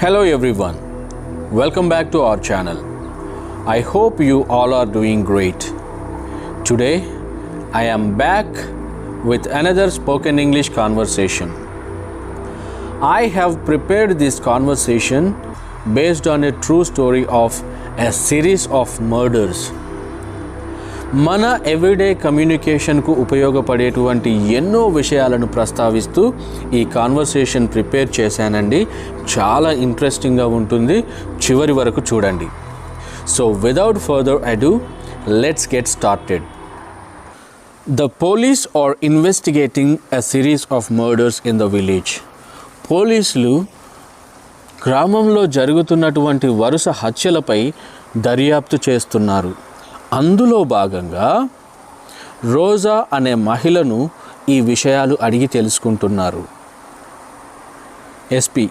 Hello everyone, welcome back to our channel. I hope you all are doing great. Today I am back with another spoken English conversation. I have prepared this conversation based on a true story of a series of murders. మన everyday కమ్యూనికేషన్కు ఉపయోగపడేటువంటి ఎన్నో విషయాలను ప్రస్తావిస్తూ ఈ conversation prepare చేశానండి. చాలా ఇంట్రెస్టింగ్గా ఉంటుంది, చివరి వరకు చూడండి. So without further ado let's get started. The police are investigating a series of murders in the village. పోలీసులు గ్రామంలో జరుగుతున్నటువంటి వరుస హత్యలపై దర్యాప్తు చేస్తున్నారు. అందులో భాగంగా రోజా అనే మహిళను ఈ విషయాలు అడిగి తెలుసుకుంటున్నారు. ఎస్పీ,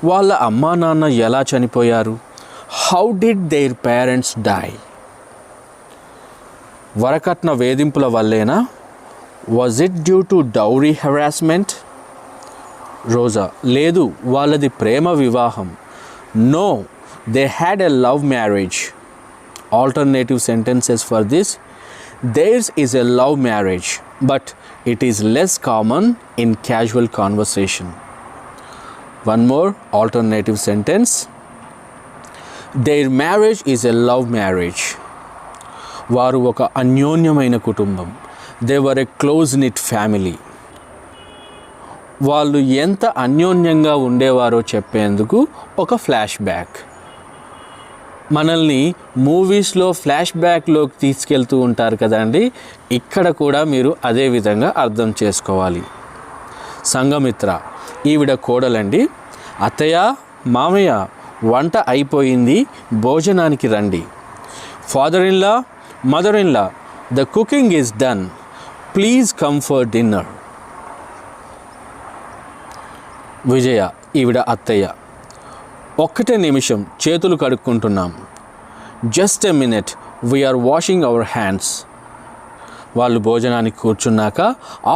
వాళ్ళ అమ్మా నాన్న ఎలా చనిపోయారు? How did their parents die? వరకట్న వేధింపుల వల్లేనా? Was it due to dowry harassment? Roja, లేదు, వాళ్ళది ప్రేమ వివాహం. No, they had a love marriage. Alternative sentences for this: theirs is a love marriage, but it is less common in casual conversation. One more alternative sentence: their marriage is a love marriage. వారు ఒక అన్యోన్యమైన కుటుంబం. They were a close-knit family. వాళ్ళు ఎంత అన్యోన్యంగా ఉండేవారో చెప్పేందుకు ఒక flash back. మనల్ని మూవీస్లో ఫ్లాష్ బ్యాక్లోకి తీసుకెళ్తూ ఉంటారు కదండి, ఇక్కడ కూడా మీరు అదే విధంగా అర్థం చేసుకోవాలి. సంఘమిత్ర, ఈవిడ కోడలండి. అత్తయ్య, మామయ్య, వంట అయిపోయింది, భోజనానికి రండి. Father in law, mother in law, the cooking is done, please come for dinner. Vijaya, ఈవిడ అత్తయ్య. ఒక్కటే నిమిషం, చేతులు కడుక్కుంటున్నాం. Just a minute, we're washing our hands. వాళ్ళు భోజనానికి కూర్చున్నాక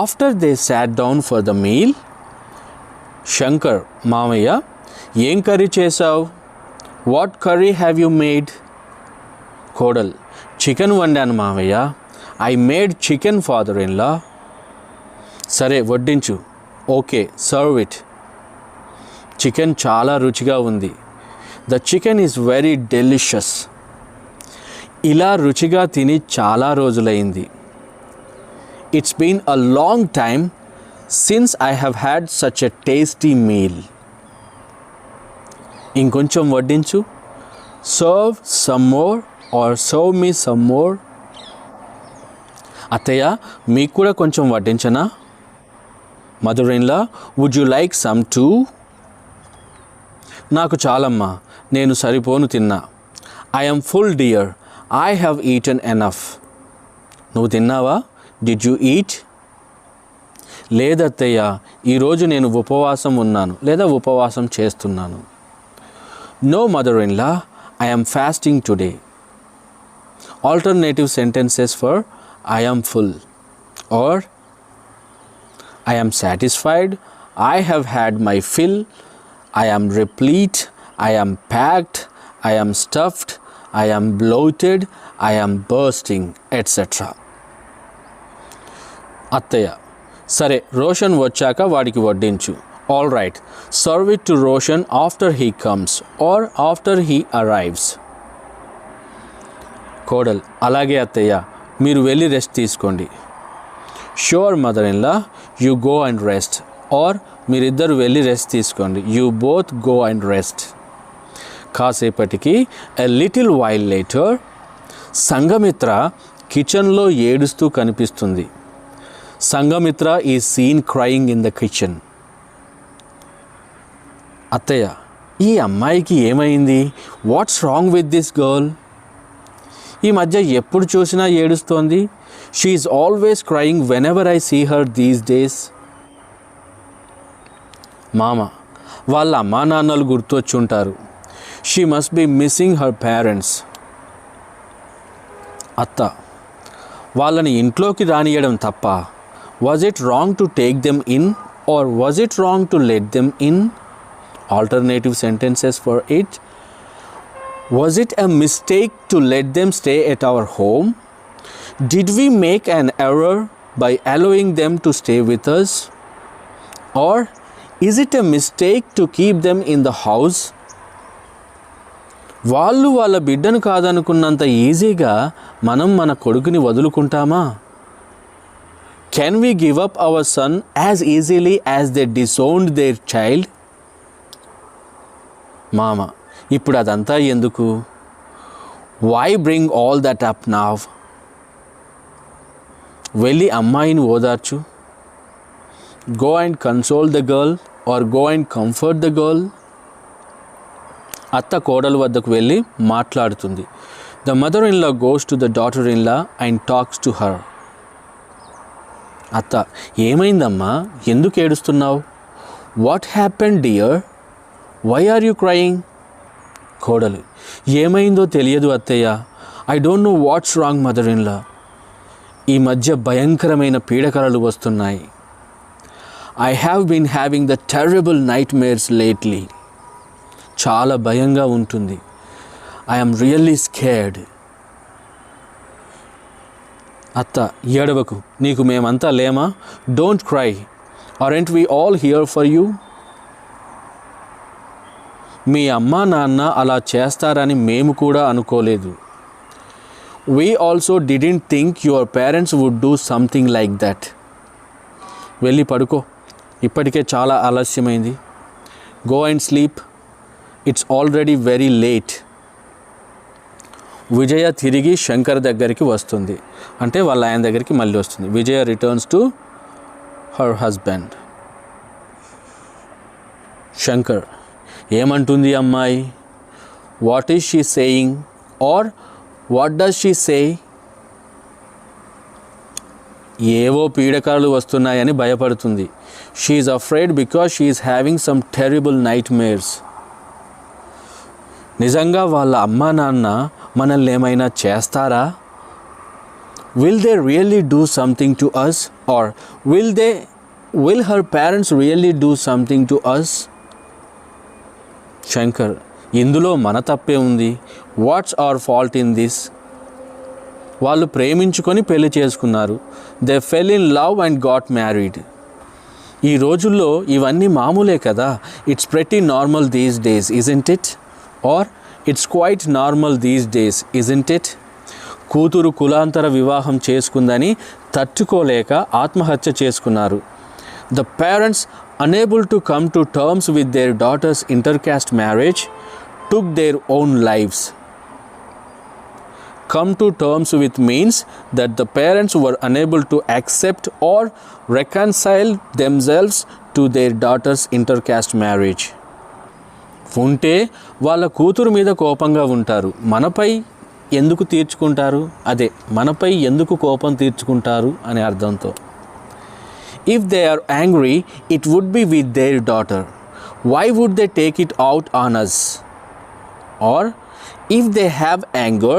after they sat down for the meal. Shankar, మామయ్య, ఏం కర్రీ చేసావు? What curry have you made? కోడల్, చికెన్ వండాను మామయ్య. I made chicken father in law. సరే, వడ్డించు. Okay, serve it. చికెన్ చాలా రుచిగా ఉంది. The chicken is very delicious. ఇలా రుచిగా తిని చాలా రోజులైంది. It's been a long time since I have had such a tasty meal. ఇంకొంచెం వడ్డించు. Serve some more or serve me some more. అత్తయ్య, మీకు కూడా కొంచెం వడ్డించనా? Mother in law, would you like some too? నాకు చాలమ్మా, నేను సరిపోను తిన్నా. I am full dear, I have eaten enough. నువ్వు తిన్నావా? Did you eat? లేదత్తయ్య, ఈరోజు నేను ఉపవాసం ఉన్నాను లేదా ఉపవాసం చేస్తున్నాను. No mother in law, I am fasting today. Alternative sentences for I am full or I am satisfied, I have had my fill, I am replete, I am packed, I am stuffed, I am bloated, I am bursting, etc. అత్తయ్య, సరే, రోషన్ వచ్చాక వాడికి వడ్డించు. All right, serve it to Roshan after he comes or after he arrives. కోడల్, అలాగే అత్తయ్య, మీరు వెళ్ళి రెస్ట్ తీసుకోండి. Sure mother in law, you go and rest. Or మీరిద్దరు వెళ్ళి రెస్ట్ తీసుకోండి. You both go and rest. కాసేపటికి a little while later Sanghamitra కిచెన్లో ఏడుస్తూ కనిపిస్తుంది. Sanghamitra is seen crying in the kitchen. అత్తయ్య, ఈ అమ్మాయికి ఏమైంది? What's wrong with this girl? ఈ మధ్య ఎప్పుడు చూసినా ఏడుస్తోంది. She is always crying whenever I see her these days. మామ, వాళ్ళ అమ్మా నాన్నలు గుర్తొచ్చుంటారు. She must be missing her parents. అత్త, వాళ్ళని ఇంట్లోకి రానియడం తప్ప? Was it wrong to take them in or was it wrong to let them in? Alternative sentences for it. Was it a mistake to let them stay at our home? Did we make an error by allowing them to stay with us? Or is it a mistake to keep them in the house? వాళ్ళు వాళ్ళ బిడ్డను కాదనుకున్నంత ఈజీగా మనం మన కొడుకుని వదులుకుంటామా? Can we give up our son as easily as they disowned their child? మామ, ఇప్పుడు అదంతా ఎందుకు? Why bring all that up now? వెళ్ళి అమ్మాయిని ఓదార్చు. Go and console the girl or go and comfort the girl. అత్త కోడలు వద్దకు వెళ్ళి మాట్లాడుతుంది. The mother-in-law goes to the daughter-in-law and talks to her. అత్త, ఏమైందమ్మా, ఎందుకు ఏడుస్తున్నావు? What happened dear? Why are you crying? కోడలు, ఏమైందో తెలియదు అత్తయ్య. I don't know what's wrong mother-in-law. ఈ మధ్య భయంకరమైన పీడకలలు వస్తున్నాయి. I have been having the terrible nightmares lately. చాలా భయంగా ఉంటుంది. I am really scared. అత్త, ఏడవకు, నీకు మేమంతా లేమా? Don't cry. Aren't we all here for you? మీ అమ్మా నాన్న అలా చేస్తారని మేము కూడా అనుకోలేదు. We also didn't think your parents would do something like that. వెళ్ళి పడుకో, ఇప్పటికే చాలా ఆలస్యమైంది. Go and sleep. It's already very late. విజయ తిరిగి శంకర్ దగ్గరికి వస్తుంది. అంటే వాళ్ళ ఆయన దగ్గరికి మళ్ళీ వస్తుంది. Vijaya returns to her husband. Shankar, ఏమంటుంది అమ్మాయి? What is she saying or what does she say? ఏవో పీడకాలు వస్తున్నాయని భయపడుతుంది. She is afraid because she is having some terrible nightmares. నిజంగా వాళ్ళ అమ్మా నాన్న మనల్ని ఏమైనా చేస్తారా? Will they really do something to us? Or will her parents really do something to us? Shankar, ఇందులో మన తప్పే ఉంది. What's our fault in this? వాళ్ళు ప్రేమించుకొని పెళ్లి చేసుకున్నారు. They fell in love and got married. ఈ రోజుల్లో ఇవన్నీ మామూలే కదా. It's pretty normal these days, isn't it? Or it's quite normal these days, isn't it? కూతురు కులాంతర వివాహం చేసుకుందని తట్టుకోలేక ఆత్మహత్య చేసుకున్నారు. The parents unable to come to terms with their daughter's intercaste marriage took their own lives. Come to terms with means that the parents were unable to accept or reconcile themselves to their daughter's intercaste marriage. ఉంటే వాళ్ళ కూతురు మీద కోపంగా ఉంటారు, మనపై ఎందుకు తీర్చుకుంటారు? అదే, మనపై ఎందుకు కోపం తీర్చుకుంటారు అనే అర్థంతో. If they are angry, it would be with their daughter. Why would they take it out on us? Or if they have anger,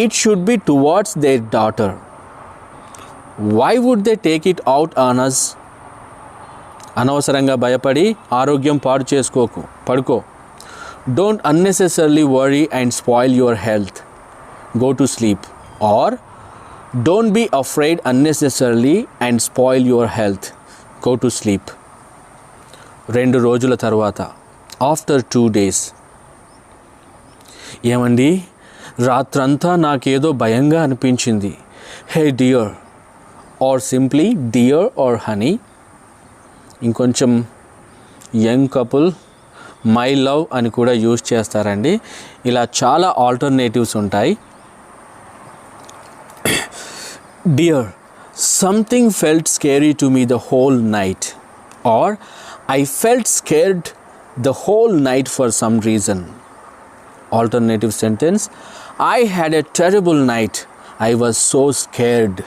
it should be towards their daughter. Why would they take it out on us? అనవసరంగా భయపడి ఆరోగ్యం పాడు చేసుకోకు, పడుకో. Don't unnecessarily worry and spoil your health. Go to sleep. Or don't be afraid unnecessarily and spoil your health. Go to sleep. 2 రోజుల తర్వాత, after 2 days. ఏమండి, రాత్రంతా నాకేదో భయంగా అనిపించింది. Hey dear, or simply dear or honey. ఇంకొంచెం young couple my love అని కూడా యూజ్ చేస్తారండి. ఇలా చాలా ఆల్టర్నేటివ్స్ ఉంటాయి. Dear, something felt scary to me the whole night. Or I felt scared the whole night for some reason. Alternative sentence, I had a terrible night. I was so scared.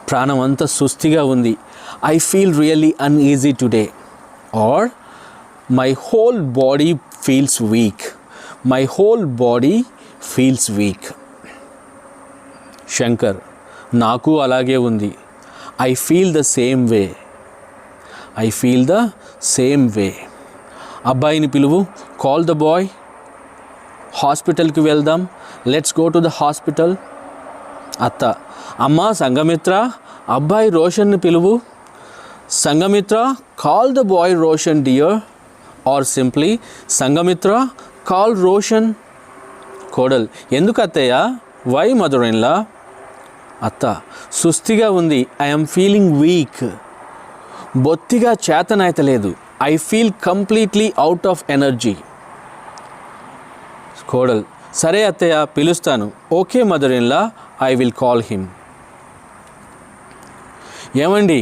ప్రాణం అంతా సుస్థిగా ఉంది. I feel really uneasy today. Or my whole body feels weak. My whole body feels weak. Shankar, నాకు అలాగే ఉంది. I feel the same way. I feel the same way. అబ్బాయిని పిలువు, call the boy, హాస్పిటల్కి వెళ్దాం, let's go to the hospital. అత్త, అమ్మా సంఘమిత్ర, అబ్బాయి రోషన్ని పిలువు. Sanghamitra, call the boy Roshan dear, or simply Sanghamitra, call Roshan. కోడల్, ఎందుకు అత్తయ్య? Why mother in law? అత్త, సుస్థిగా ఉంది, ఐఎమ్ ఫీలింగ్ వీక్. బొత్తిగా చేతనైతలేదు, I feel completely out of energy. కోడల్, సరే అత్తయ్య పిలుస్తాను. Okay mother in law, I will call him. ఏమండి,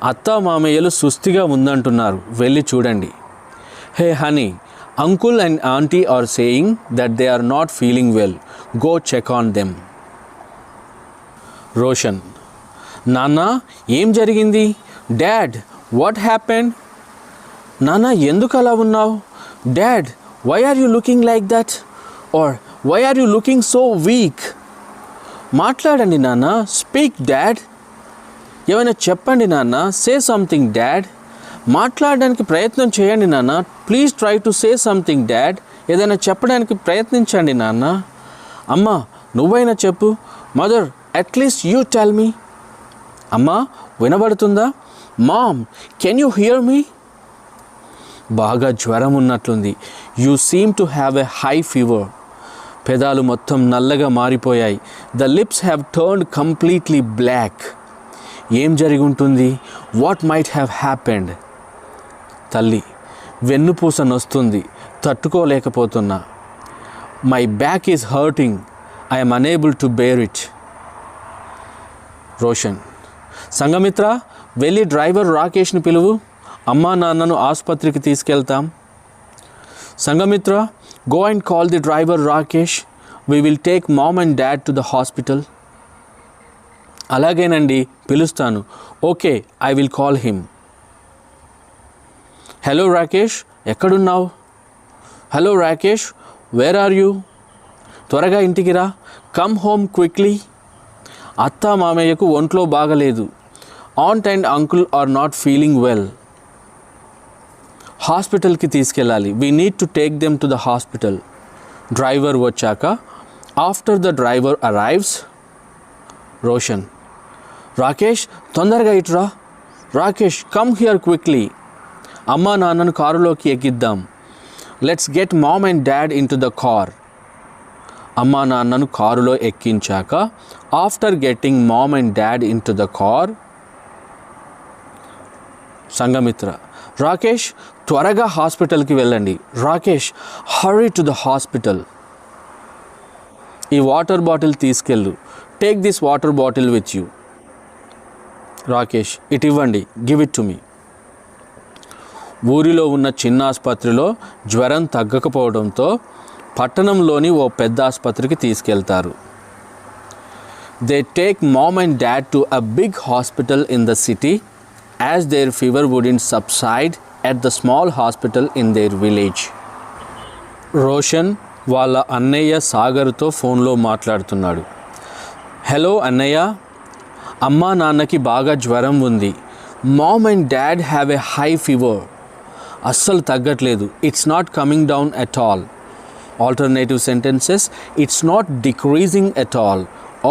అత్త మామయ్యలు సుస్థిగా ఉందంటున్నారు, వెళ్ళి చూడండి. Hey honey, uncle and aunty are saying that they are not feeling well, go check on them. Roshan, నాన్న ఏం జరిగింది? Dad, what happened? నాన్న ఎందుకు అలా ఉన్నావు? Dad, why are you looking like that? Or why are you looking so weak? మాట్లాడండి నాన్న, speak dad. ఏమైనా చెప్పండి నాన్న, సే సంథింగ్ డాడ్. మాట్లాడడానికి ప్రయత్నం చేయండి నాన్న, please try to say something dad. ఏదైనా చెప్పడానికి ప్రయత్నించండి నాన్న. అమ్మా నువ్వైనా చెప్పు. Mother, at least you tell me. అమ్మా వినబడుతుందా? Mom, can you hear me? బాగా జ్వరం ఉన్నట్లుంది. You seem to have a high fever. పెదాలు మొత్తం నల్లగా మారిపోయాయి. The lips have turned completely black. ఏం జరిగి ఉంటుంది? What might have happened? తల్లి, వెన్నుపూస నొస్తుంది, తట్టుకోలేకపోతున్నా. My back is hurting, I'm unable to bear it. Roshan, Sanghamitra, వెళ్ళి డ్రైవర్ రాకేష్ని పిలువు, అమ్మా నాన్నను ఆసుపత్రికి తీసుకెళ్తాం. Sanghamitra, go and call the driver Rakesh, we will take mom and dad to the hospital. అలాగేనండి, పిలుస్తాను. Okay, I will call him. Hello Rakesh, ఎక్కడున్నావు? Hello Rakesh, where are you? త్వరగా ఇంటికి రా, కమ్ హోమ్ క్విక్లీ. అత్త మామయ్యకు ఒంట్లో బాగలేదు. Aunt and uncle are not feeling well. హాస్పిటల్కి తీసుకెళ్ళాలి. We need to take them to the hospital. Driver వచ్చాక, after the driver arrives. Roshan, Rakesh తొందరగా ఇటురా. Rakesh, come here quickly. అమ్మా నాన్నను కారులోకి ఎక్కిద్దాం. Let's get mom and dad in to the car. అమ్మా నాన్నను కారులో ఎక్కించాక, after getting mom and dad in to the car. Sanghamitra, Rakesh త్వరగా హాస్పిటల్కి వెళ్ళండి. Rakesh, hurry to the hospital. ఈ వాటర్ బాటిల్ తీసుకెళ్ళు. Take this water bottle with you. Rakesh, ఇటు ఇవ్వండి, గివ్ ఇట్ టు మీ. ఊరిలో ఉన్న చిన్న ఆసుపత్రిలో జ్వరం తగ్గకపోవడంతో పట్టణంలోని ఓ పెద్ద ఆసుపత్రికి తీసుకెళ్తారు. They take mom and dad to a big hospital in the city as their fever wouldn't subside at the small hospital in their village. Roshan వాళ్ళ అన్నయ్య సాగర్తో ఫోన్లో మాట్లాడుతున్నాడు. హలో అన్నయ్య, అమ్మా నాన్నకి బాగా జ్వరం ఉంది. Mom and dad have a high fever. అస్సలు తగ్గట్లేదు. It's not coming down at all. Alternative sentences, it's not decreasing at all,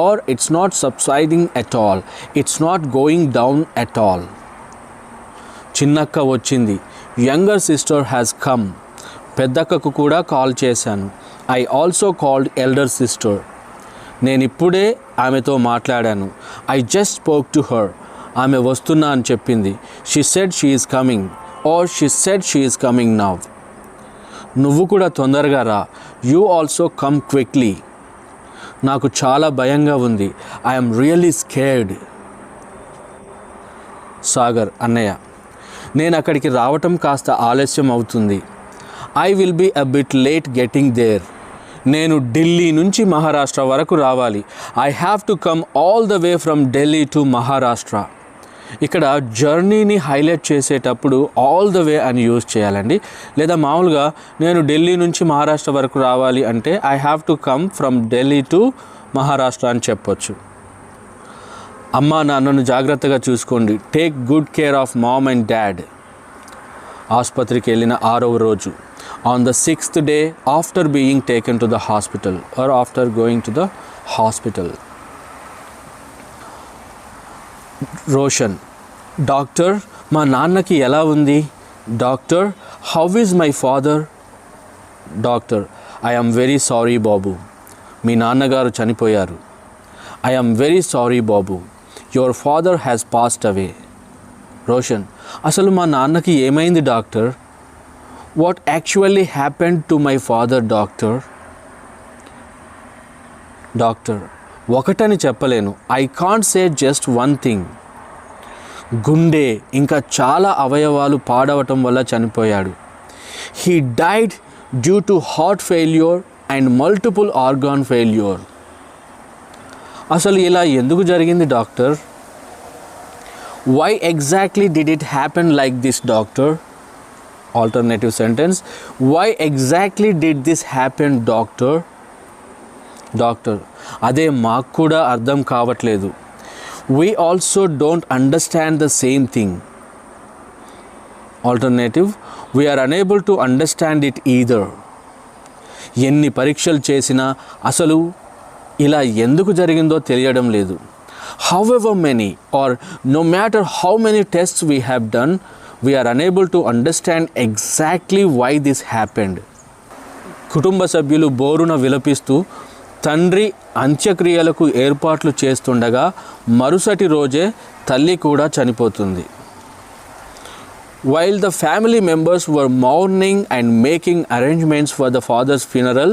or it's not subsiding at all, it's not going down at all. చిన్నక్క వచ్చింది. Younger sister has come. పెద్దక్కకు కూడా call చేశాను. I also called elder sister. నేను ఇప్పుడే ఆమెతో మాట్లాడాను. I just spoke to her. ఆమె వస్తున్నా అని చెప్పింది. She said she is coming, or she said she is coming now. నువ్వు కూడా తొందరగా రా. You also come quickly. నాకు చాలా భయంగా ఉంది. I'm really scared. సాగర్, అన్నయ్య, నేను అక్కడికి రావటం కాస్త ఆలస్యం అవుతుంది. I will be a bit late getting there. నేను ఢిల్లీ నుంచి మహారాష్ట్ర వరకు రావాలి. I have to come all the way from Delhi to Maharashtra. ఇక్కడ జర్నీని హైలైట్ చేసేటప్పుడు ఆల్ ద వే అని యూజ్ చేయాలండి. లేదా మామూలుగా నేను ఢిల్లీ నుంచి మహారాష్ట్ర వరకు రావాలి అంటే I have to come from Delhi to Maharashtra అని చెప్పొచ్చు. అమ్మా నాన్నను జాగ్రత్తగా చూసుకోండి. Take good care of ma'am and dad. ఆసుపత్రికి వెళ్ళిన 6వ రోజు, on the 6th day after being taken to the hospital or after going to the hospital. Roshan, doctor మా నాన్నకి ఎలా ఉంది? Doctor, how is my father? Doctor, I am very sorry బాబు, మీ నాన్నగారు చనిపోయారు. ఐ ఆమ్ వెరీ సారీ బాబు, your father has passed away. Roshan, అసలు మా నాన్నకి ఏమైంది doctor? What actually happened to my father doctor? Doctor, ఒకటని చెప్పలేను. I can't say just one thing. గుండె ఇంకా చాలా అవయవాలు పాడవటం వల్ల చనిపోయాడు. He died due to heart failure and multiple organ failure. అసలు ఇలా ఎందుకు జరిగింది doctor? Why exactly did it happen like this doctor? Alternative sentence, why exactly did this happen doctor? Doctor, అదే మాకు కూడా అర్థం కావట్లేదు. We also don't understand the same thing. Alternative, we are unable to understand it either. ఎన్ని పరీక్షలు చేసినా అసలు ఇలా ఎందుకు జరిగిందో తెలియడం లేదు. However many or no matter how many tests we have done, we are unable to understand exactly why this happened. కుటుంబ సభ్యులు బోరున విలపిస్తూ తండ్రి అంత్యక్రియలకు ఏర్పాట్లు చేస్తుండగా మరుసటి రోజే తల్లి కూడా చనిపోతుంది. While the family members were mourning and making arrangements for the father's funeral,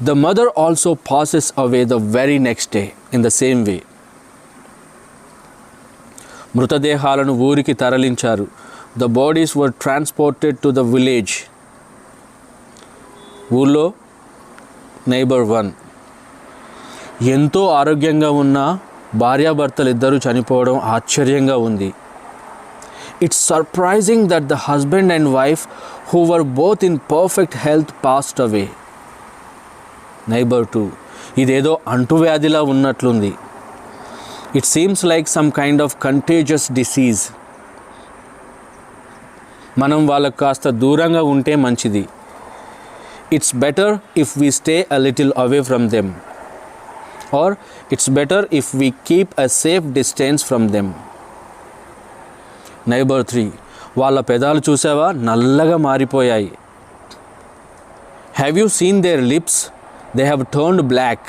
the mother also passes away the very next day in the same way. మృతదేహాలను ఊరికి తరలించారు. The bodies were transported to the village. ఊళ్ళో neighbour 1. ఎంతో ఆరోగ్యంగా ఉన్న భార్యాభర్తలు ఇద్దరు చనిపోవడం ఆశ్చర్యంగా ఉంది. It's surprising that the husband and wife who were both in perfect health passed away. Neighbour 2. ఇదేదో అంటువ్యాధిలా ఉన్నట్లుంది. It seems like some kind of contagious disease. మనం వాళ్ళకు కాస్త దూరంగా ఉంటే మంచిది. It's better if we stay a little away from them. Or it's better if we keep a safe distance from them. Neighbour 3. వాళ్ళ పెదాలు చూసావా, నల్లగా మారిపోయాయి. Have you seen their lips? They have turned black.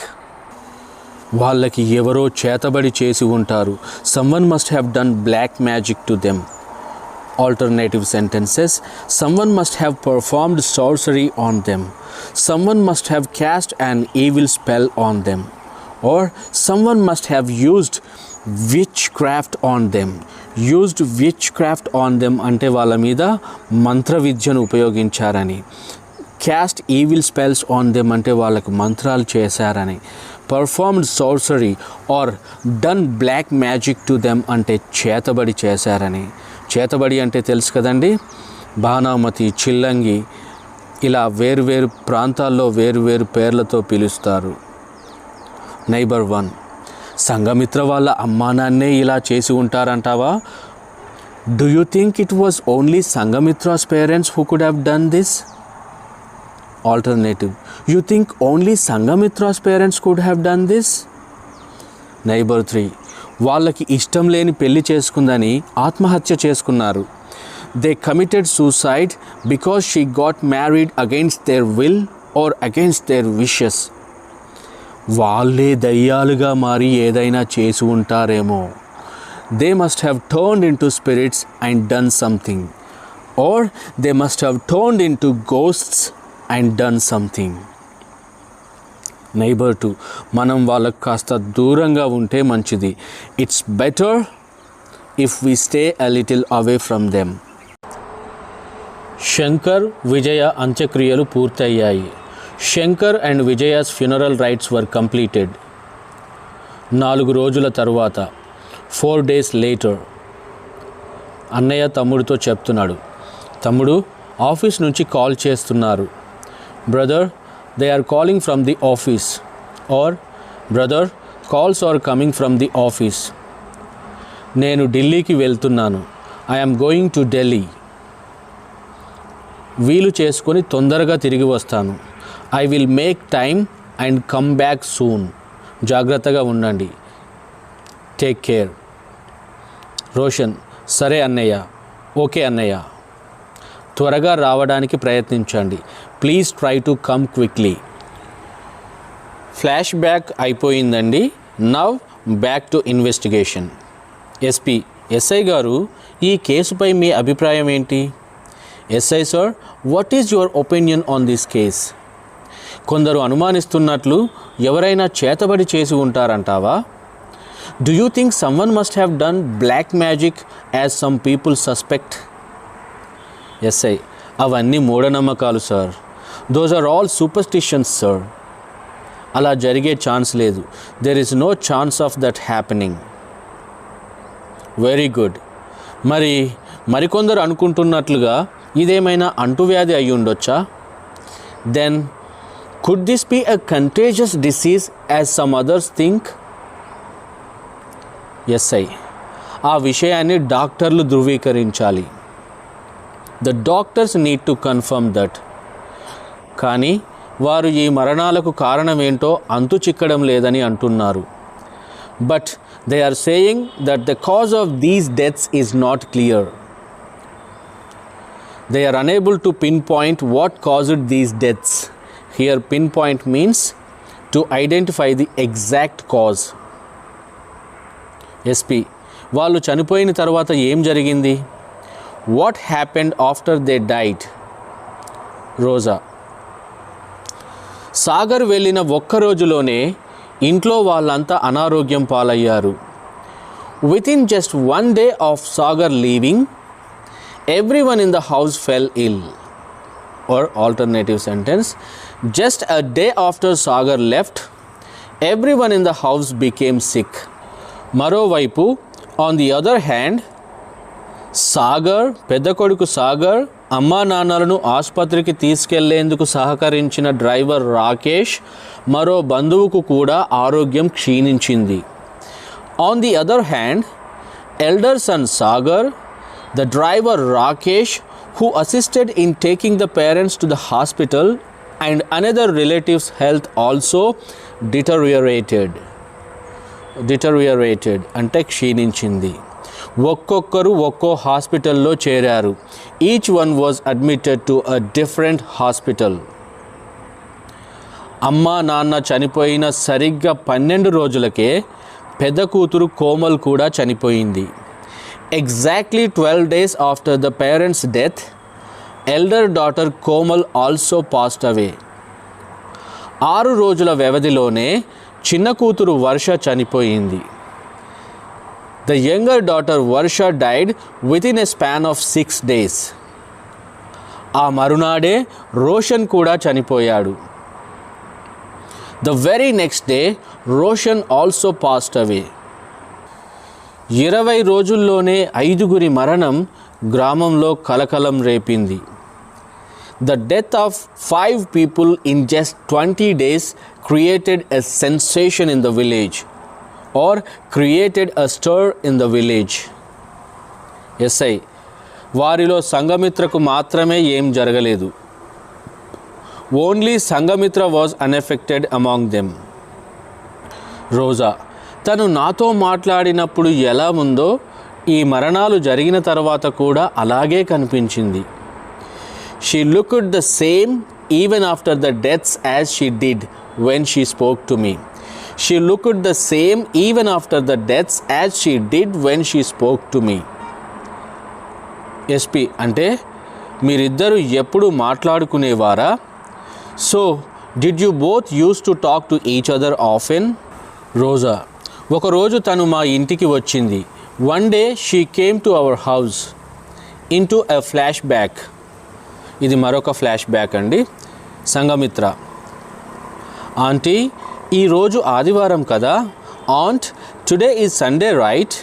వాళ్ళకి ఎవరో చేతబడి చేసి ఉంటారు. Someone must have done black magic to them. Alternative sentences, someone must have performed sorcery on them. Someone must have cast an evil spell on them. Or someone must have used witchcraft on them. Used witchcraft on them అంటే వాళ్ళ మీద మంత్ర విద్యను ఉపయోగించారని. Cast evil spells on them అంటే వాళ్ళకు మంత్రాలు చేశారని. Performed sorcery or done black magic to them అంటే చేతబడి చేశారని. చేతబడి అంటే తెలుసు కదండి, బాణామతి, చిల్లంగి ఇలా వేరువేరు ప్రాంతాల్లో వేరువేరు పేర్లతో పిలుస్తారు. నైబర్ 1. సంఘమిత్ర వాళ్ళ అమ్మానాన్నే ఇలా చేసి ఉంటారంటావా? Do you think it was only Sanghamitra's parents who could have done this? Alternative, you think only Sangamitra's parents could have done this? Neighbor 3. వాళ్ళకి ఇష్టం లేని పెళ్లి చేసుకుందని ఆత్మహత్య చేసుకున్నారు. They committed suicide because she got married against their will or against their wishes. వాళ్ళే దయ్యాలుగా మారి ఏదైనా చేసి ఉంటారేమో. They must have turned into spirits and done something. Or they must have turned into ghosts and done something. Neighbour 2. మనం వాళ్ళకు కాస్త దూరంగా ఉంటే మంచిది. It's better if we stay a little away from them. Shankar, Vijaya అంత్యక్రియలు పూర్తయ్యాయి. Shankar and Vijaya's funeral rites were completed. 4 రోజుల తరువాత 4 days later అన్నయ్య తమ్ముడితో చెప్తున్నాడు, తమ్ముడు ఆఫీస్ నుంచి కాల్ చేస్తున్నారు. Brother, they are calling from the office. Or brother, calls are coming from the office. నేను ఢిల్లీకి వెళ్తున్నాను. I am going to Delhi. వీలు చేసుకొని తొందరగా తిరిగి వస్తాను. I will make time and come back soon. జాగ్రత్తగా ఉండండి. Take care. రోషన్: సరే అన్నయ్య. ఓకే అన్నయ్య. త్వరగా రావడానికి ప్రయత్నించండి. Please try to come quickly. Flashback అయిపోయిందండి. Now back to investigation. SI గారు, ఈ కేసుపై మీ అభిప్రాయం ఏంటి? SI sir, what is your opinion on this case? కొందరు అనుమానిస్తున్నట్లు ఎవరైనా చేతబడి చేసి ఉంటారంటావా? Do you think someone must have done black magic as some people suspect? SI: అవన్నీ మూఢనమ్మకాలు sir. Those are all superstitions sir. అలా జరిగే ఛాన్స్ లేదు. There is no chance of that happening. Very good. మరికొందరు అనుకుంటున్నట్లుగా ఇదేమైనా అంటువ్యాధి అయి ఉండొచ్చా? Then could this be a contagious disease as some others think? SI: ఆ విషయాన్ని డాక్టర్లు ధృవీకరించాలి. The doctors need to confirm that. కానీ వారు ఈ మరణాలకు కారణమేంటో అంతు చిక్కడం లేదని అంటున్నారు. But they are saying that the cause of these deaths is not clear. They are unable to pinpoint what caused these deaths. Here pinpoint means to identify the exact cause. SP: వాళ్ళు చనిపోయిన తర్వాత ఏం జరిగింది? What happened after they died? రోజా: సాగర్ వెళ్ళిన ఒక్క రోజులోనే ఇంట్లో వాళ్ళంతా అనారోగ్యం పాలయ్యారు. Within just one day of Sagar leaving, everyone in the house fell ill. Or alternative sentence, just a day after Sagar left, everyone in the house became sick. Marovaipu, on the other hand, Sagar, పెద్ద కొడుకు సాగర్, అమ్మా నాన్నలను ఆసుపత్రికి తీసుకెళ్లేందుకు సహకరించిన driver Rakesh, మరో బంధువుకు కూడా ఆరోగ్యం క్షీణించింది. On the other hand, elder son Sagar, the driver Rakesh, who assisted in taking the parents to the hospital, and another relative's health also deteriorated అంటే క్షీణించింది. ఒక్కొక్కరు ఒక్కో హాస్పిటల్లో చేరారు. Each one was admitted to a different hospital. అమ్మా నాన్న చనిపోయిన సరిగ్గా 12 రోజులకే పెద్ద కూతురు కోమల్ కూడా చనిపోయింది. Exactly 12 days after the parents' death, elder daughter Komal also passed away. 6 రోజుల వ్యవధిలోనే చిన్న కూతురు వర్ష చనిపోయింది. The younger daughter Varsha died within a span of 6 days. ఆ మరునాడే రోషన్ కూడా చనిపోయాడు. The very next day, Roshan also passed away. 20 రోజుల్లోనే 5గురి మరణం గ్రామంలో కలకలం రేపింది. The death of 5 people in just 20 days created a sensation in the village, or created a stir in the village. SI: వారిలో సంఘమిత్రకు మాత్రమే ఏం జరగలేదు. Only Sangamitra was unaffected among them. రోజా: తను నాతో మాట్లాడినప్పుడు ఎలా ఉందో ఈ మరణాలు జరిగిన తర్వాత కూడా అలాగే కనిపించింది. She looked the same even after the deaths as she did when she spoke to me. She looked the same even after the deaths as she did when she spoke to me. SP: అంటే మీరిద్దరూ ఎప్పుడు మాట్లాడుకునేవారా? So, did you both used to talk to each other often? రోజా: ఒకరోజు తను మా ఇంటికి వచ్చింది. One day she came to our house. Into a flashback. ఇది మరొక ఫ్లాష్ బ్యాక్ అండి. సంఘమిత్ర: ఆంటీ, ఈరోజు ఆదివారం కదా? Aunt: today is Sunday right?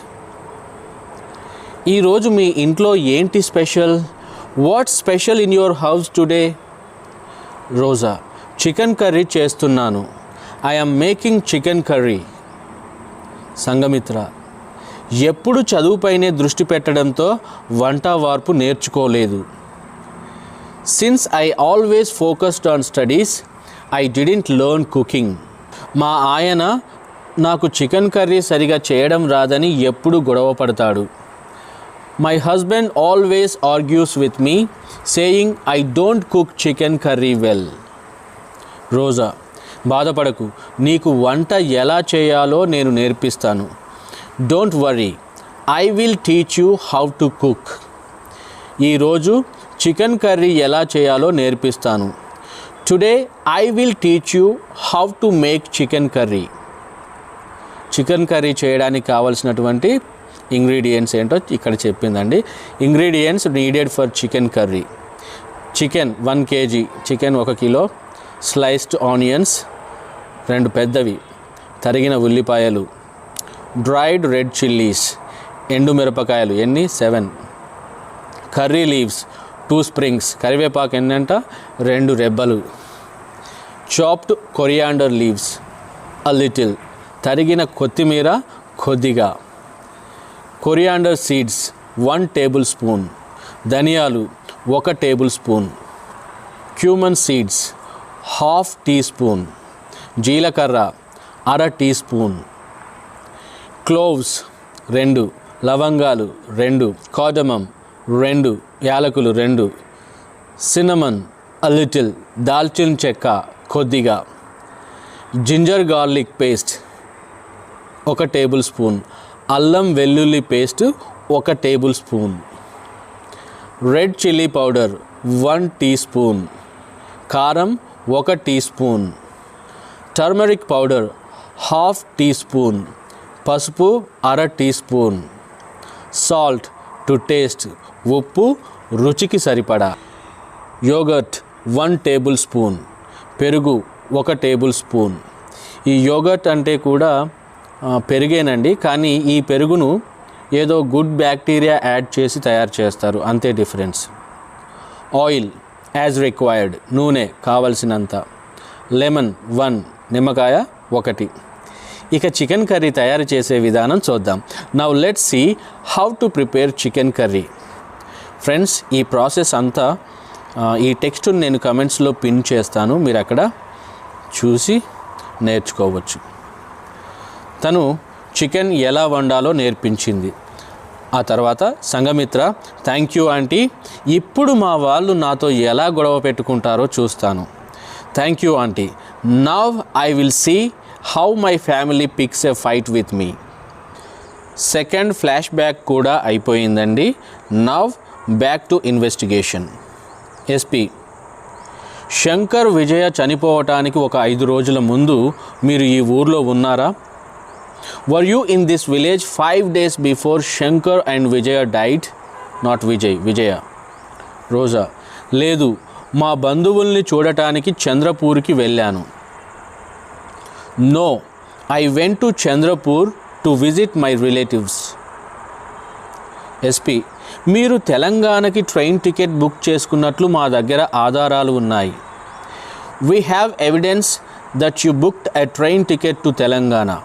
ఈరోజు మీ ఇంట్లో ఏంటి special? What special in your house today? Roja: chicken curry చేస్తున్నాను. I am making chicken curry. Sanghamitra: ఎప్పుడు చదువుపైనే దృష్టి పెట్టడంతో వంట వార్పు నేర్చుకోలేదు. Since I always focused on studies, I didn't learn cooking. మా ఆయన నాకు చికెన్ కర్రీ సరిగా చేయడం రాదని ఎప్పుడు గొడవ పడతాడు. My husband always argues with me, saying I don't cook chicken curry well. రోజా, బాధపడకు, నీకు వంట ఎలా చేయాలో నేను నేర్పిస్తాను. Don't worry, I will teach you how to cook. ఈరోజు చికెన్ కర్రీ ఎలా చేయాలో నేర్పిస్తాను. Today I will teach you how to make chicken curry. Chicken curry చేయడానికి కావాల్సినటువంటి ఇంగ్రీడియంట్స్ ఏంటో ఇక్కడ చెప్పిందండి. Ingredients needed for chicken curry: chicken 1 kg, chicken 1 kilo, sliced onions 2 పెద్దవి, తరిగిన ఉల్లిపాయలు, డ్రైడ్ రెడ్ చిల్లీస్ ఎండుమిరపకాయలు ఎన్ని 7, కర్రీ లీవ్స్ 2 స్ప్రింగ్స్, కరివేపాకు ఎన్నంట 2 రెబ్బలు, chopped coriander leaves a little, తరిగిన కొత్తిమీర కొద్దిగా, కొరియాండర్ సీడ్స్ 1 టేబుల్ స్పూన్, ధనియాలు 1 tablespoon, cumin seeds 1/2 teaspoon, జీలకర్ర 1/2 టీ స్పూన్, క్లోవ్స్ 2, లవంగాలు 2, కార్డమం 2, యాలకులు 2, సిన్నమన్ అ లిటిల్, దాల్చిన చెక్క కొద్దిగా, ginger garlic paste 1 tablespoon, అల్లం వెల్లుల్లి paste 1 tablespoon, red chilli powder 1 teaspoon, కారం 1 teaspoon, turmeric powder 1/2 teaspoon, పసుపు 1/2 teaspoon, salt to taste, ఉప్పు రుచికి సరిపడా, యోగర్ట్ 1 టేబుల్ స్పూన్, పెరుగు 1 టేబుల్ స్పూన్. ఈ యోగర్ట్ అంటే కూడా పెరిగేనండి, కానీ ఈ పెరుగును ఏదో గుడ్ బ్యాక్టీరియా యాడ్ చేసి తయారు చేస్తారు, అంతే డిఫరెన్స్. ఆయిల్ యాజ్ రిక్వైర్డ్, నూనె కావలసినంత, లెమన్ 1, నిమ్మకాయ 1. ఇక చికెన్ కర్రీ తయారు చేసే విధానం చూద్దాం. Now let's see how to prepare chicken curry. Friends, ఈ ప్రాసెస్ అంతా ఈ టెక్స్ట్ని నేను కమెంట్స్లో పిన్ చేస్తాను, మీరు అక్కడ చూసి నేర్చుకోవచ్చు. తను చికెన్ ఎలా వండాలో నేర్పించింది. ఆ తర్వాత సంఘమిత్ర, థ్యాంక్ యూ ఆంటీ, ఇప్పుడు మా వాళ్ళు నాతో ఎలా గొడవ పెట్టుకుంటారో చూస్తాను. Thank you aunty, now I will see how my family picks a fight with me. Second flashback కూడా అయిపోయిందండి. Now back to investigation. SP, Shankar Vijaya చనిపోవటానికి ఒక 5 రోజుల ముందు మీరు ఈ ఊర్లో ఉన్నారా? Were you in this village 5 days before Shankar and Vijaya died? Not Vijay, Vijaya. Rosa, లేదు, మా బంధువుల్ని చూడటానికి చంద్రపూర్కి వెళ్ళాను. No, I went to Chandrapur to visit my relatives. SP, మీరు తెలంగాణకి ట్రైన్ టికెట్ బుక్ చేసుకున్నట్లు మా దగ్గర ఆధారాలు ఉన్నాయి. We have evidence that you booked a train ticket to Telangana.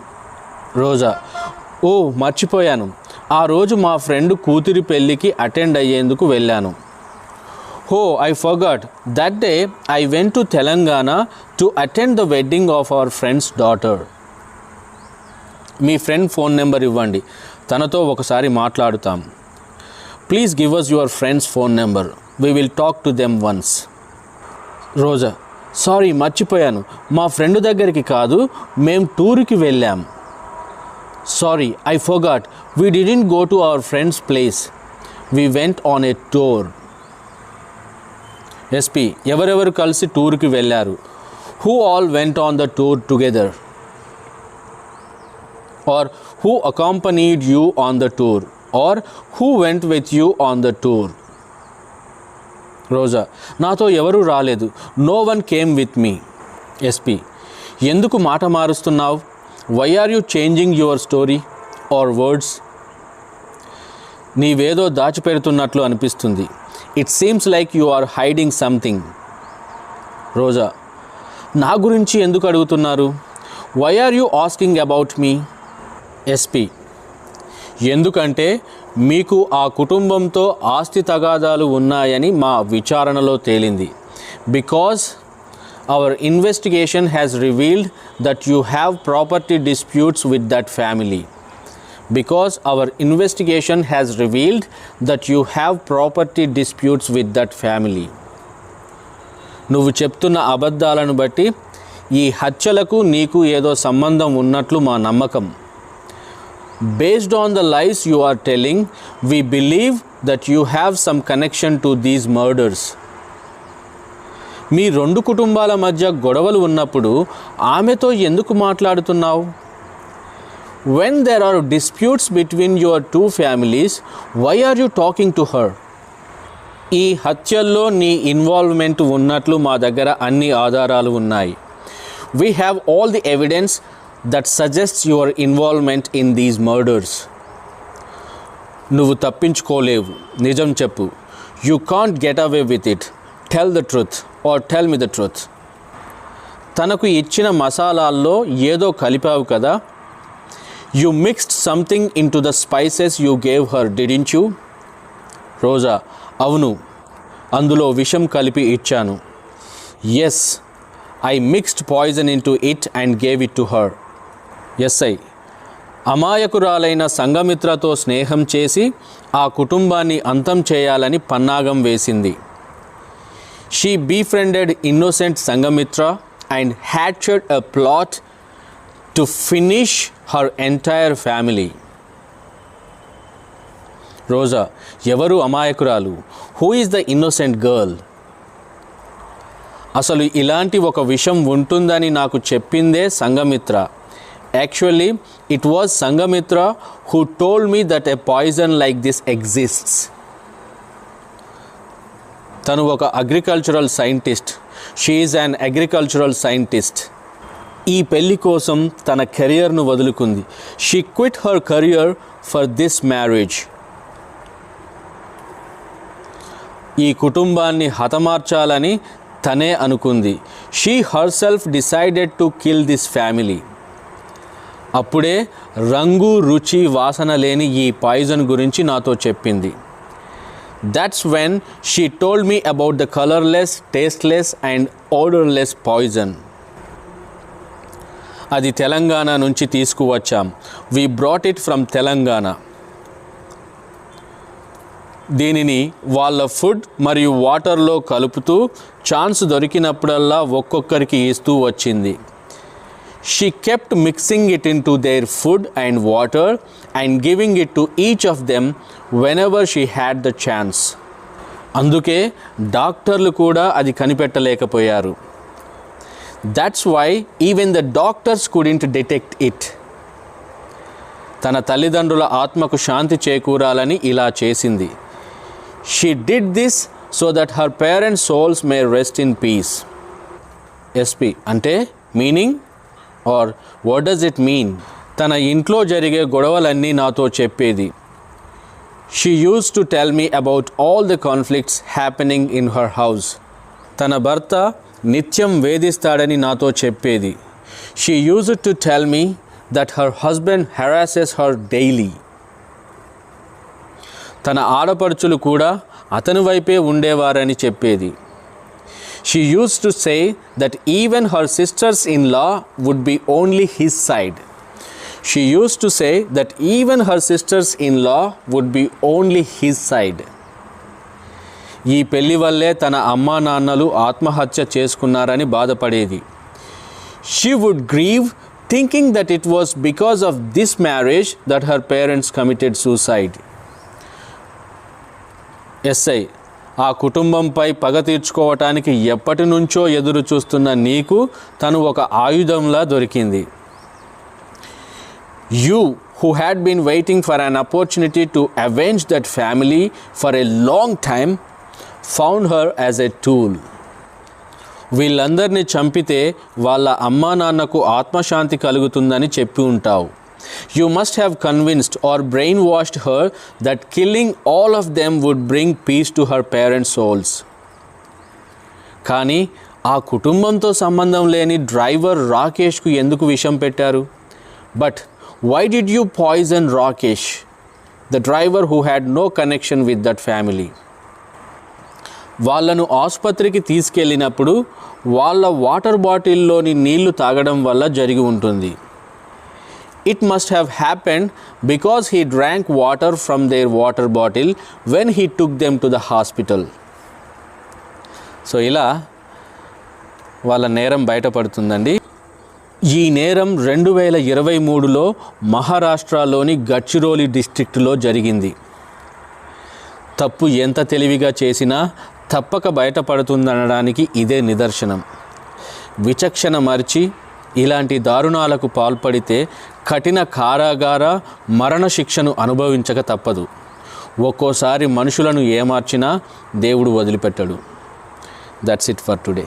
రోజా, ఓ మర్చిపోయాను, ఆ రోజు మా ఫ్రెండ్ కూతురి పెళ్ళికి అటెండ్ అయ్యేందుకు వెళ్ళాను. Oh, I forgot, that day I went to Telangana to attend the wedding of our friend's daughter. మీ ఫ్రెండ్ ఫోన్ నెంబర్ ఇవ్వండి, తనతో ఒకసారి మాట్లాడుతాం. Please give us your friend's phone number, we will talk to them once. Roja, sorry మర్చిపోయాను, మా friend దగ్గరికి కాదు, మేము టూర్కి వెళ్ళాం. Sorry, I forgot. We didn't go to our friend's place. We went on a tour. SP, ఎవరెవరు కలిసి టూర్కి వెళ్ళారు? Who all went on the tour together? Or who accompanied you on the tour? Or who went with you on the tour? రోజా, నాతో ఎవరు రాలేదు. No one came with me. SP, ఎందుకు మాట మారుస్తున్నావు? Why are you changing your story or words? నీవేదో దాచిపెడుతున్నట్లు అనిపిస్తుంది. It seems like you are hiding something. రోజా, నా గురించి ఎందుకు అడుగుతున్నారు? Why are you asking about me? SP, ఎందుకంటే మీకు ఆ కుటుంబంతో ఆస్తి తగాదాలు ఉన్నాయని మా విచారణలో తేలింది. Because our investigation has revealed that you have property disputes with that family. Because our investigation has revealed that you have property disputes with that family. నువ్వు చెప్తున్న అబద్ధాలను బట్టి ఈ హత్యలకు నీకు ఏదో సంబంధం ఉన్నట్లు మా నమ్మకం. Based on the lies you are telling, we believe that you have some connection to these murders. మీ రెండు కుటుంబాల మధ్య గొడవలు ఉన్నప్పుడు ఆమెతో ఎందుకు మాట్లాడుతున్నావు? When there are disputes between your two families, why are you talking to her? ఈ హత్యల్లో నీ ఇన్వాల్వ్మెంట్ ఉన్నట్లు మా దగ్గర అన్ని ఆధారాలు ఉన్నాయి. We have all the evidence that suggests your involvement in these murders. నువ్వు తప్పించుకోలేవు, నిజం చెప్పు. You can't get away with it. Tell the truth or tell me the truth. తనకు ఇచ్చిన మసాలాల్లో ఏదో కలిపావు కదా? You mixed something into the spices you gave her, didn't you? రోజా, అవును, అందులో విషం కలిపి ఇచ్చాను. Yes, I mixed poison into it and gave it to her. SI, అమాయకురాలైన సంఘమిత్రతో స్నేహం చేసి ఆ కుటుంబాన్ని అంతం చేయాలని పన్నాగం వేసింది. She befriended innocent Sangamitra and hatched a plot to finish her entire family. Rosa, ఎవరు అమాయకురాలు? Who is the innocent girl? అసలు ఇలాంటి ఒక విషయం ఉంటుందని నాకు చెప్పిందే Sanghamitra. Actually, it was Sangamitra who told me that a poison like this exists. తను ఒక agricultural scientist. She is an agricultural scientist. ఈ పెళ్లి కోసం తన కెరియర్ను వదులుకుంది. She quit her career for this marriage. ఈ కుటుంబాన్ని హతమార్చాలని తనే అనుకుంది. She herself decided to kill this family. అప్పుడే రంగు రుచి వాసన లేని ఈ పాయిజన్ గురించి నాతో చెప్పింది. That's when she told me about the colorless, tasteless and odorless poison. అది తెలంగాణ నుంచి తీసుకువచ్చాం. We brought it from Telangana. దీనిని వాళ్ళ ఫుడ్ మరియు వాటర్లో కలుపుతూ ఛాన్స్ దొరికినప్పుడల్లా ఒక్కొక్కరికి ఇస్తూ వచ్చింది. She kept mixing it into their food and water and giving it to each of them whenever she had the chance. అందుకే డాక్టర్లు కూడా అది కనిపెట్టలేకపోయారు. That's why even the doctors couldn't detect it. తన తల్లిదండ్రుల ఆత్మకు శాంతి చేకూరాలని ఇలా చేసింది. She did this so that her parents' souls may rest in peace. SP అంటే meaning or what does it mean? తన ఇంట్లో జరిగే గొడవలన్నీ నాతో చెప్పేది. She used to tell me about all the conflicts happening in her house. తన భర్త నిత్యం వేధిస్తాడని నాతో చెప్పేది. She used to tell me that her husband harasses her daily. తన ఆడపడుచులు కూడా అతని వైపే ఉండేవారని చెప్పేది. She used to say that even her sisters-in-law would be only his side. She used to say that even her sisters-in-law would be only his side. ఈ పెళ్లి వల్లే తన అమ్మా నాన్నలు ఆత్మహత్య చేసుకున్నారని బాధపడేది. She would grieve thinking that it was because of this marriage that her parents committed suicide. SI, ఆ కుటుంబంపై పగ తీర్చుకోవటానికి ఎప్పటి నుంచో ఎదురు చూస్తున్న నీకు తను ఒక ఆయుధంలా దొరికింది. You who had been waiting for an opportunity to avenge that family for a long time found her as a tool. వీళ్ళందరినీ చంపితే వాళ్ళ అమ్మా నాన్నకు ఆత్మశాంతి కలుగుతుందని చెప్పి ఉంటావు. You must have convinced or brainwashed her that killing all of them would bring peace to her parents' souls. కానీ ఆ కుటుంబంతో సంబంధం లేని డ్రైవర్ రాకేష్కు ఎందుకు విషం పెట్టారు? But why did you poison Rakesh? the driver who had no connection with that family. వాళ్ళను ఆసుపత్రికి తీసుకెళ్ళినప్పుడు వాళ్ళ వాటర్ బాటిల్లోని నీళ్లు తాగడం వల్ల జరిగి ఉంటుంది. It must have happened because he drank water from their water bottle when he took them to the hospital. So ఇలా వాళ్ళ నేరం బయటపడుతుందండి. ఈ నేరం 2023లో మహారాష్ట్రలోని గడ్చిరోలి డిస్ట్రిక్ట్లో జరిగింది. తప్పు ఎంత తెలివిగా చేసినా తప్పక బయటపడుతుందనడానికి ఇదే నిదర్శనం. విచక్షణ మరిచి ఇలాంటి దారుణాలకు పాల్పడితే కఠిన కారాగార మరణశిక్షను అనుభవించక తప్పదు. ఒక్కోసారి మనుషులను ఏమార్చినా దేవుడు వదిలిపెట్టడు. That's it for today.